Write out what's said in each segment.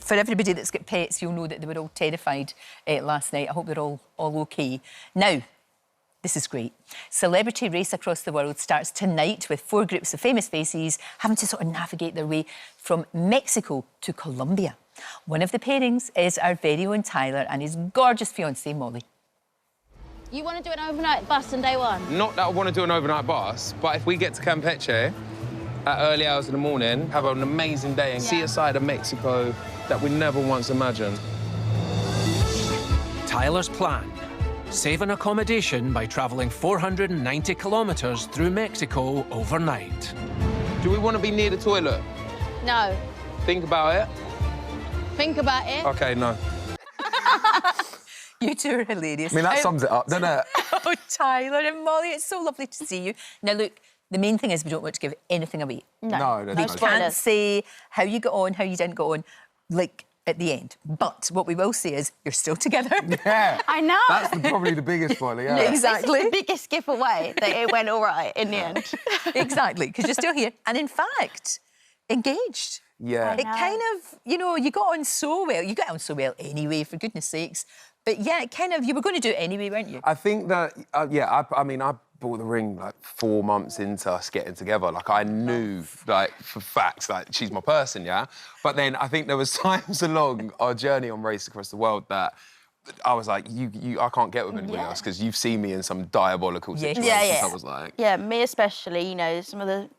for everybody that's got pets, you'll know that they were all terrified last night. I hope they're all OK. Now, this is great. Celebrity Race Across the World starts tonight with 4 groups of famous faces having to sort of navigate their way from Mexico to Colombia. One of the pairings is our very own Tyler and his gorgeous fiancée, Molly. You want to do an overnight bus on day one? Not that I want to do an overnight bus, but if we get to Campeche at early hours in the morning, have an amazing day and see a side of Mexico that we never once imagined. Tyler's plan: save an accommodation by travelling 490 kilometres through Mexico overnight. Do we want to be near the toilet? No. Think about it. Think about it. OK, no. You two are hilarious. I mean, that sums it up, doesn't it? Oh, Tyler and Molly, it's so lovely to see you. Now, look, the main thing is we don't want to give anything away. No, We can't say how you got on, how you didn't go on, like, at the end. But what we will say is you're still together. Yeah. I know. That's probably the biggest one, yeah. Exactly. This is the biggest giveaway that it went all right in the end. Exactly, because you're still here. And in fact, engaged. Yeah. It kind of, you know, you got on so well. You got on so well anyway, for goodness sakes. But yeah, it kind of, you were going to do it anyway, weren't you? I think that, I mean, I bought the ring like 4 months into us getting together. Like, I knew, like, for facts, like, she's my person, yeah? But then I think there was times along our journey on Race Across the World that I was like, I can't get with anybody else because you've seen me in some diabolical situations. Yeah. I was like... Yeah, me especially, you know, some of the...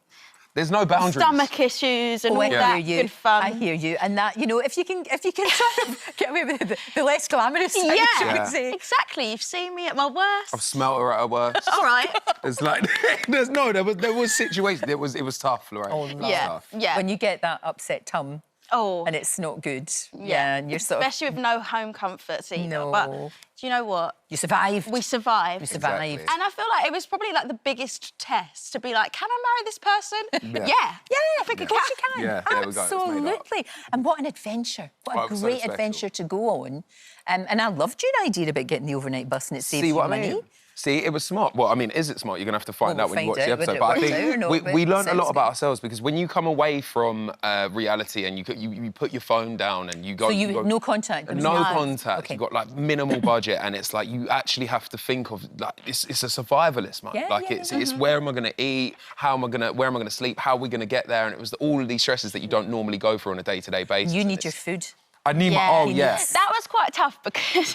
There's no boundaries. Stomach issues and all I that hear you. good fun. I hear you. And that, you know, if you can sort of get away with the less glamorous side, I would say. Exactly. You've seen me at my worst. I've smelt her at her worst. All right. It's like, there was situations, it was tough, Lorraine. Oh, It was yeah. tough. Yeah. When you get that upset tum and it's not good. Yeah. And you're sort of... Especially with no home comforts either. No. But do you know what? You survived. We survived. You survived. Exactly. And I feel like it was probably like the biggest test to be like, can I marry this person? Yeah. I think Of course you can. Yeah, there we go. It's made up. Absolutely. And what an adventure. What Oh, a it was great so special. adventure to go on. And I loved your idea about getting the overnight bus and it saves See you what money. I mean? See, it was smart. Well, I mean, is it smart? You're going to have to find Well, out when you we'll watch find the out episode. whether But it I works out or not, think but we it learned a lot sounds about good. ourselves because when you come away from reality and you put your phone down and you go... So you had no contact? There was No contact. Okay. You've got, like, minimal budget and it's like you actually have to think of, like, it's a survivalist, man. Yeah, like, yeah, it's where am I going to eat? Where am I going to sleep? How are we going to get there? And it was all of these stresses that you don't normally go through on a day-to-day basis. You and need your it's- food. I need my... Oh, yes. That was quite tough because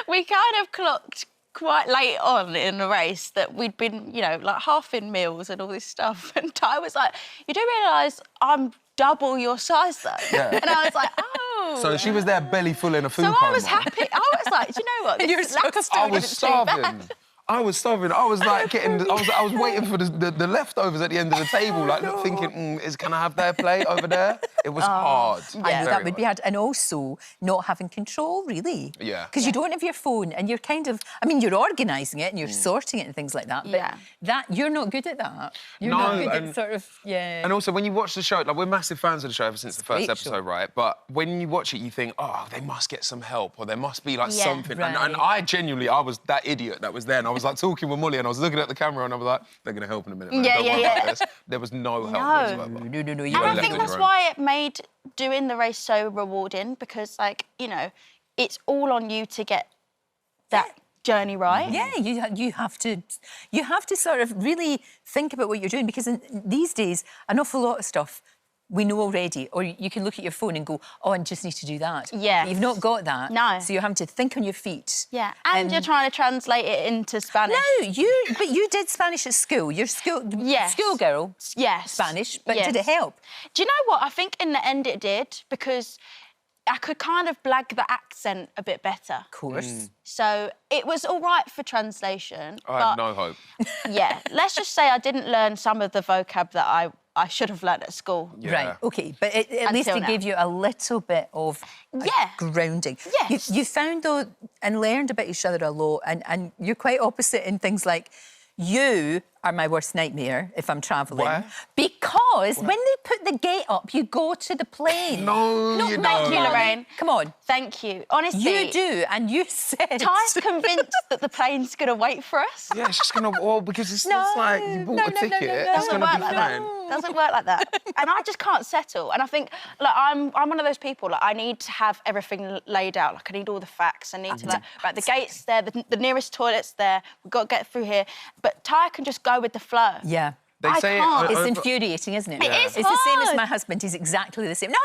we kind of clocked quite late on in the race that we'd been, you know, like half in meals and all this stuff. And Ty was like, you do realise I'm double your size though? Yeah. And I was like, oh. So she was there belly full in a food So coma. I was happy. I was like, do you know what? You're This so lack of I food was isn't too bad. starving. I was starving. I was like I was waiting for the leftovers at the end of the table, like thinking, can I have their plate over there? It was hard. I know Very that would be hard. hard. And also not having control, really. Yeah. Because you don't have your phone and you're kind of... I mean, you're organising it and you're sorting it and things like that, but you're not good at that. You're not good at sort of... Yeah. And also, when you watch the show, like, we're massive fans of the show ever since the first great episode, show. right? But when you watch it, you think, oh, they must get some help or there must be, like, Yeah. something. Right. And I genuinely, I was that idiot that was there and I was, like, talking with Molly and I was looking at the camera and I was like, they're going to help in a minute, man. Don't worry about this. There was no help whatsoever. No. And I think that's why it made doing the race so rewarding because, like, you know, it's all on you to get that journey right. Yeah, you have to sort of really think about what you're doing because these days, an awful lot of stuff we know already, or you can look at your phone and go, oh, I just need to do that. Yeah. But you've not got that. No. So you're having to think on your feet. Yeah, and you're trying to translate it into Spanish. No, but you did Spanish at school. You're schoolgirl. Yes. Spanish, but Yes. did it help? Do you know what? I think in the end it did because I could kind of blag the accent a bit better. Of course. So it was all right for translation. I had no hope. Yeah, let's just say I didn't learn some of the vocab that I should have learned at school. Yeah. Right, OK. But at least Until it gave now. you a little bit of grounding. Yes. You found, though, and learned about each other a lot, and you're quite opposite in things like, you are my worst nightmare if I'm travelling. Why? Because Because when they put the gate up, you go to the plane. No, you Thank you, don't. Lorraine. Come on. Thank you. Honestly. You do, and you said... Ty's convinced that the plane's going to wait for us. Yeah, it's just gonna. Well, because it's like you bought a ticket. It's Doesn't gonna work be like fine. that. Doesn't work like that. And I just can't settle. And I think, like, I'm one of those people. Like, I need to have everything laid out. Like, I need all the facts. I need to the gate's there, the nearest toilet's there. We've got to get through here. But Ty can just go with the flow. Yeah. They say can't. It's infuriating, isn't it? It is It's the same as hard. my husband. He's exactly the same. No,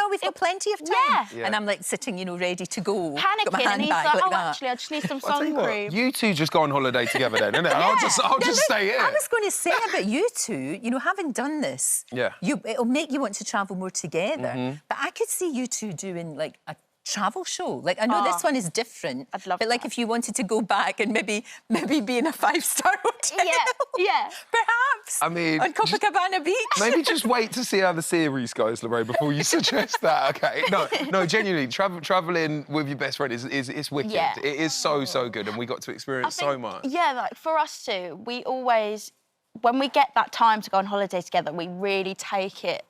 we've got plenty of time. Yeah. And I'm like sitting, you know, ready to go. Got my Panicking, and he's handbag like, oh, that. actually, I just need some I'll tell you what, sun cream. you two just go on holiday together then, innit? I'll just stay here. I was going to say about you two, you know, having done this, Yeah. It'll make you want to travel more together. But I could see you two doing like a travel show. Like, I know this one is different. I'd love But like, that. if you wanted to go back and maybe be in a 5-star hotel. Yeah. Perhaps. I mean, on Copacabana Beach. Maybe just wait to see how the series goes, Lorraine, before you suggest that. Okay? No, genuinely, traveling with your best friend is wicked. Yeah. It is so good, and we got to experience so much. Yeah, like for us too, we always, when we get that time to go on holiday together, we really take it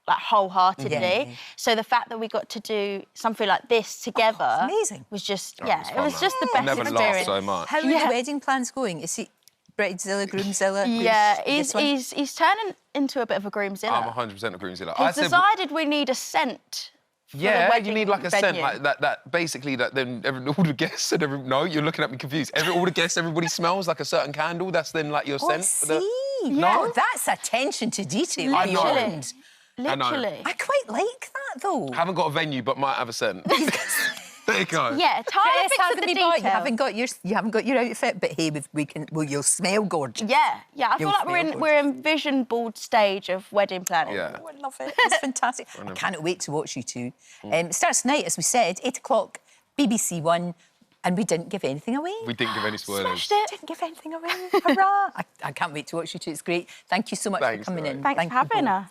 like wholeheartedly. Yeah. So the fact that we got to do something like this together amazing. was just, Oh, yeah, it's it fun, was man. just the I've best never laughed experience. so much. How are the wedding plans going? Is he bridezilla, groomzilla? Yeah, This one? he's turning into a bit of a groomzilla. I'm 100% a groomzilla. He's decided we need a scent. Yeah, you wedding need like a scent venue. like that. Basically, that then all the guests and no, you're looking at me confused. All the guests, everybody smells like a certain candle. That's then like your scent. For the... No, that's attention to detail. I know. beyond. Literally. I quite like that though. Haven't got a venue, but might have a scent. There you go. Yeah, Tyler Dress fixed hasn't the been detail. bought. You haven't got your outfit, but hey, you'll smell gorgeous. Yeah. I feel You'll like smell we're in vision board stage of wedding planning. Yeah. Oh, I love it. It's fantastic. I can't wait to watch you two. It starts tonight, as we said, 8 o'clock, BBC One, and we didn't give anything away. We didn't give any spoilers. Smashed it. Didn't give anything away. Hurrah! I can't wait to watch you two. It's great. Thank you so much Thanks, for coming Lorraine. in. Thanks Thank for having you both. us.